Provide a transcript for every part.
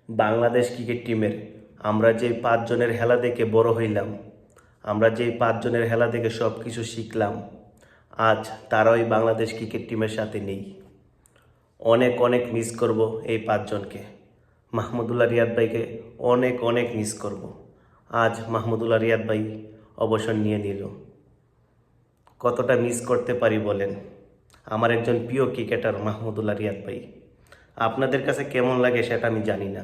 Bangladesh cricket টিমের আমরা যেই পাঁচজনের খেলা দেখে বড় হইলাম, আমরা যেই পাঁচজনের খেলা দেখে সব কিছু শিখলাম, আজ তারাই বাংলাদেশ ক্রিকেট টিমের সাথে নেই। অনেক অনেক মিস করব এই পাঁচজনকে। মাহমুদুল্লাহ রিয়াদ ভাইকে অনেক অনেক মিস করব। আজ মাহমুদুল্লাহ রিয়াদ ভাই অবসর নিয়ে নিল। কতটা মিস করতে পারি বলেন। আমার একজন প্রিয় ক্রিকেটার মাহমুদুল্লাহ রিয়াদ ভাই। আপনাদের কাছে কেমন লাগে সেটা আমি জানি না,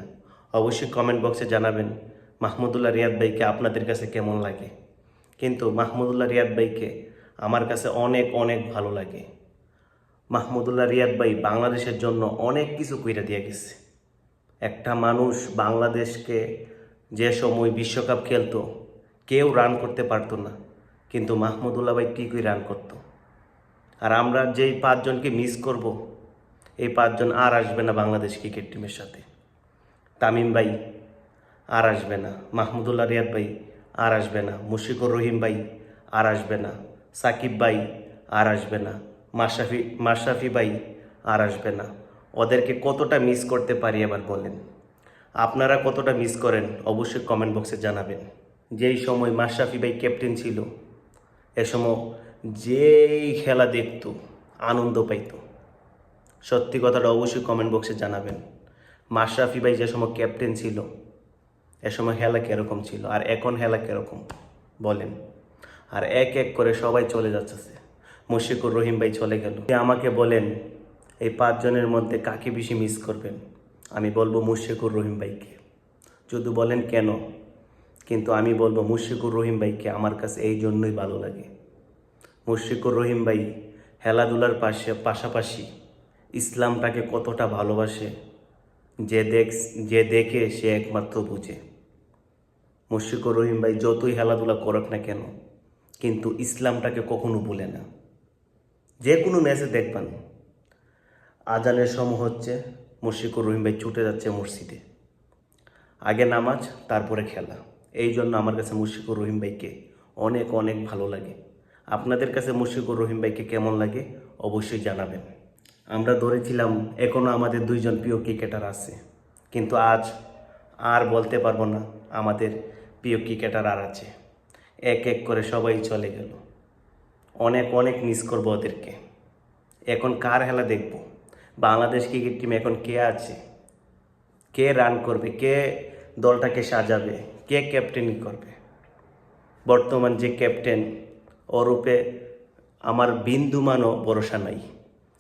অবশ্যই কমেন্ট বক্সে জানাবেন মাহমুদুল্লাহ রিয়াদ ভাইকে আপনাদের কাছে কেমন লাগে। কিন্তু মাহমুদুল্লাহ রিয়াদ ভাইকে আমার কাছে অনেক অনেক ভালো লাগে। মাহমুদুল্লাহ রিয়াদ ভাই বাংলাদেশের জন্য অনেক কিছু কইরা দিয়ে গেছে। একটা মানুষ বাংলাদেশকে যে সময় বিশ্বকাপ খেলতো কেউ রান করতে পারতো না, কিন্তু মাহমুদুল্লাহ ভাই ঠিকই রান করতো। আর আমরা যেই পাঁচজনকে মিস করব, এই পাঁচজন আর আসবে না বাংলাদেশ ক্রিকেট টিমের সাথে। তামিম ভাই আর আসবে না, মাহমুদুল্লাহ রিয়াদ ভাই আর আসবে না, মুশফিকুর রহিম ভাই আর আসবে না, সাকিব ভাই আর আসবে না, মাশরাফি ভাই আর আসবে না। ওদেরকে কতটা মিস করতে পারি এবার বলেন। আপনারা কতটা মিস করেন অবশ্যই কমেন্ট বক্সে জানাবেন। যেই সময় মাশরাফি ভাই ক্যাপ্টেন ছিল, এ সময় যেই খেলা দেখতো আনন্দ পাইতো। সত্যি কথাটা অবশ্যই কমেন্ট বক্সে জানাবেন। মাশরাফি ভাই যে সময় ক্যাপ্টেন ছিল, এ সময় খেলা কীরকম ছিল আর এখন খেলা কীরকম বলেন। আর এক এক করে সবাই চলে যাচ্ছে। মুশফিকুর রহিম ভাই চলে গেল। আমাকে বলেন এই পাঁচজনের মধ্যে কাকে বেশি মিস করবেন? আমি বলবো মুশফিকুর রহিম ভাইকে। যদি বলেন কেন, কিন্তু আমি বলবো মুশফিকুর রহিম ভাইকে আমার কাছে এই জন্যই ভালো লাগে। মুশফিকুর রহিম ভাই খেলাধুলার পাশাপাশি ইসলামটাকে কতটা ভালোবাসে, যে দেখে সে একমাত্র বুঝে। মুশফিকুর রহিম ভাই যতই খেলাধুলা করুক না কেন, কিন্তু ইসলামটাকে কখনো ভুলে না। যে কোনো ম্যাচে দেখবেন আজানের সময় হচ্ছে, মুশফিকুর রহিম ভাই ছুটে যাচ্ছে মসজিদে। আগে নামাজ, তারপরে খেলা। এই জন্য আমার কাছে মুশফিকুর রহিম ভাইকে অনেক অনেক ভালো লাগে। আপনাদের কাছে মুশফিকুর রহিম ভাইকে কেমন লাগে অবশ্যই জানাবেন। আমরা ধরেছিলাম এখনও আমাদের দুইজন প্রিয় ক্রিকেটার আছে, কিন্তু আজ আর বলতে পারবো না আমাদের প্রিয় ক্রিকেটার আর আছে। এক এক করে সবাই চলে গেল। অনেক অনেক মিস করবো ওদেরকে। এখন কার খেলা দেখব? বাংলাদেশ ক্রিকেট টিম এখন কে আছে? কে রান করবে? কে দলটাকে সাজাবে? কে ক্যাপ্টেনি করবে? বর্তমান যে ক্যাপ্টেন, ওর উপরে আমার বিন্দুমানও ভরসা নাই।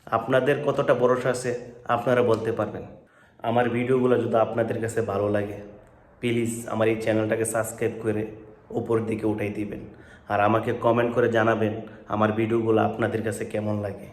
আপনাদের কতটা ভরসা আছে আপনারা বলতে পারবেন। আমার ভিডিওগুলো যদি আপনাদের কাছে ভালো লাগে, প্লিজ আমার এই চ্যানেলটাকে সাবস্ক্রাইব করে উপর দিকে উঠাই দিবেন। আর আমাকে কমেন্ট করে জানাবেন আমার ভিডিওগুলো আপনাদের কাছে কেমন লাগে।